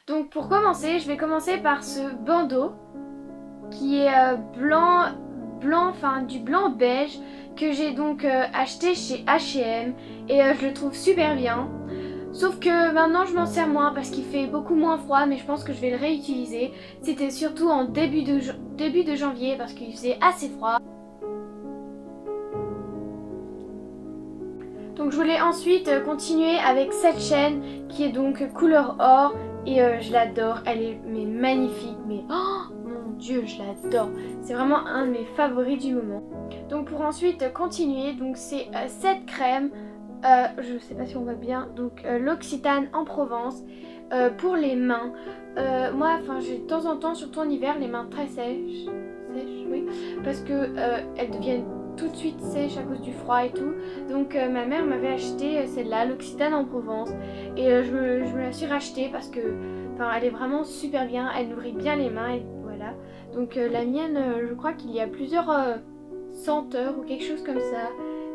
Donc pour commencer, je vais commencer par ce bandeau qui est du blanc beige que j'ai donc acheté chez H&M et je le trouve super bien. Sauf que maintenant je m'en sers moins parce qu'il fait beaucoup moins froid, mais je pense que je vais le réutiliser. C'était surtout en début de janvier parce qu'il faisait assez froid. Donc je voulais ensuite continuer avec cette chaîne qui est donc couleur or et je l'adore, elle est magnifique, mais oh mon dieu je l'adore, c'est vraiment un de mes favoris du moment. Donc pour ensuite continuer, donc c'est cette crème, je sais pas si on voit bien, donc l'Occitane en Provence pour les mains. Moi j'ai de temps en temps, surtout en hiver, les mains très sèches, oui, parce que elles deviennent tout de suite sèche à cause du froid et tout. Donc ma mère m'avait acheté celle-là, l'Occitane en Provence, et je me la suis rachetée parce que elle est vraiment super bien, elle nourrit bien les mains et voilà. Donc la mienne, je crois qu'il y a plusieurs senteurs ou quelque chose comme ça.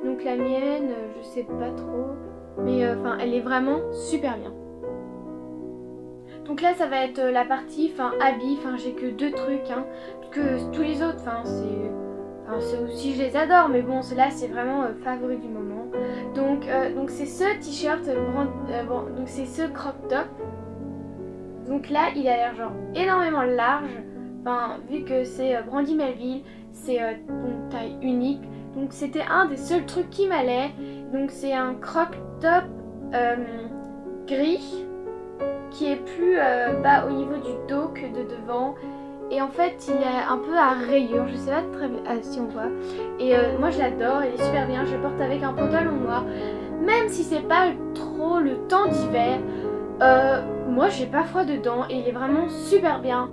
Donc la mienne, je sais pas trop, mais elle est vraiment super bien. Donc là ça va être la partie habits, j'ai que deux trucs hein, parce que tous les autres c'est aussi je les adore, mais bon ceux-là c'est vraiment favori du moment. Donc c'est ce t-shirt, donc c'est ce crop top. Donc là il a l'air genre énormément large, vu que c'est Brandy Melville, c'est une taille unique. Donc c'était un des seuls trucs qui m'allait. Donc c'est un crop top gris qui est plus bas au niveau du dos que de devant. Et en fait il est un peu à rayures, je sais pas très bien si on voit. Et moi je l'adore, il est super bien, je le porte avec un pantalon noir. Même si c'est pas trop le temps d'hiver, moi j'ai pas froid dedans et il est vraiment super bien.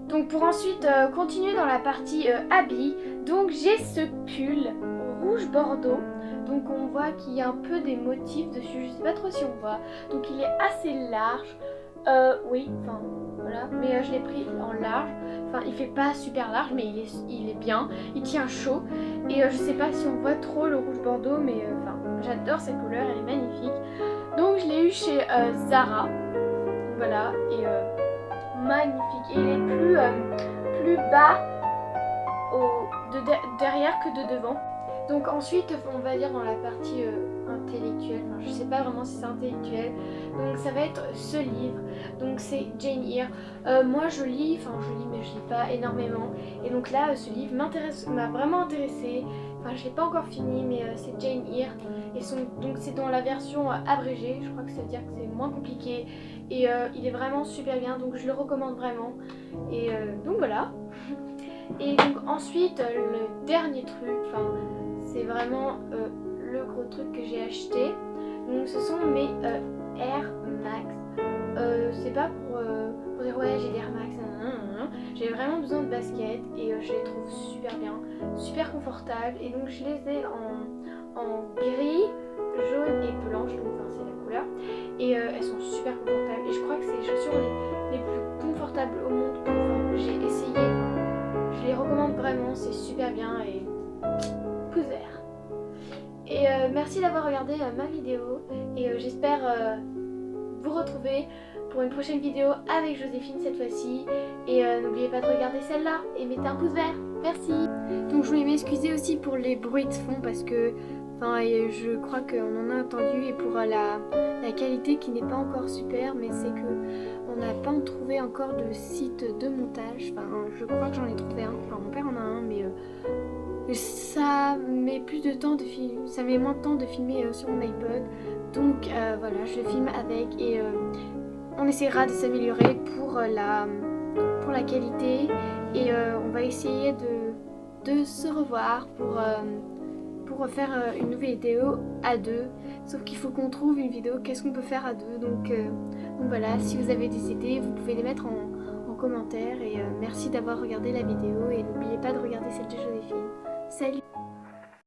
Donc pour ensuite continuer dans la partie habits, donc j'ai ce pull rouge bordeaux. Donc on voit qu'il y a un peu des motifs dessus, je sais pas trop si on voit. Donc il est assez large. Oui, voilà, mais je l'ai pris en large. Il fait pas super large, mais il est bien, il tient chaud. Et je sais pas si on voit trop le rouge bordeaux, mais j'adore cette couleur, elle est magnifique. Donc je l'ai eu chez Zara, voilà, et magnifique. Et il est plus bas derrière que de devant. Donc ensuite, on va dire dans la partie intellectuelle, je sais pas vraiment si c'est intellectuel, donc ça va être ce livre, donc c'est Jane Eyre. Moi je lis mais je lis pas énormément, et donc là ce livre m'a vraiment intéressée. Je l'ai pas encore fini, mais c'est Jane Eyre, et donc c'est dans la version abrégée, je crois que ça veut dire que c'est moins compliqué, et il est vraiment super bien, donc je le recommande vraiment, et donc voilà. Et donc ensuite le dernier truc, c'est vraiment le gros truc que j'ai acheté. Donc ce sont mes Air Max. C'est pas pour dire ouais j'ai des Air Max, j'ai vraiment besoin de baskets et je les trouve super bien, super confortables. Et donc je les ai en gris, jaune et blanche, donc c'est la couleur. Et elles sont super confortables et je crois que c'est les chaussures les plus confortables au monde. J'ai essayé, je les recommande vraiment, c'est super bien et pouce vert. Et merci d'avoir regardé ma vidéo et j'espère vous retrouver pour une prochaine vidéo avec Joséphine cette fois-ci. Et n'oubliez pas de regarder celle-là et mettez un pouce vert. Merci. Donc je voulais m'excuser aussi pour les bruits de fond parce que je crois qu'on en a entendu, et pour la qualité qui n'est pas encore super, mais c'est que on n'a pas trouvé encore de site de montage. Je crois que j'en ai trouvé un, mon père en a un, mais ça met plus de temps de filmer, ça met moins de temps de filmer sur mon iPod. Donc voilà, je le filme avec et on essaiera de s'améliorer pour la qualité, et on va essayer de se revoir pour faire une nouvelle vidéo à deux. Sauf qu'il faut qu'on trouve une vidéo, qu'est-ce qu'on peut faire à deux. Donc voilà, si vous avez des idées, vous pouvez les mettre en commentaire. Et merci d'avoir regardé la vidéo et n'oubliez pas de regarder celle de Joséphine. Salut!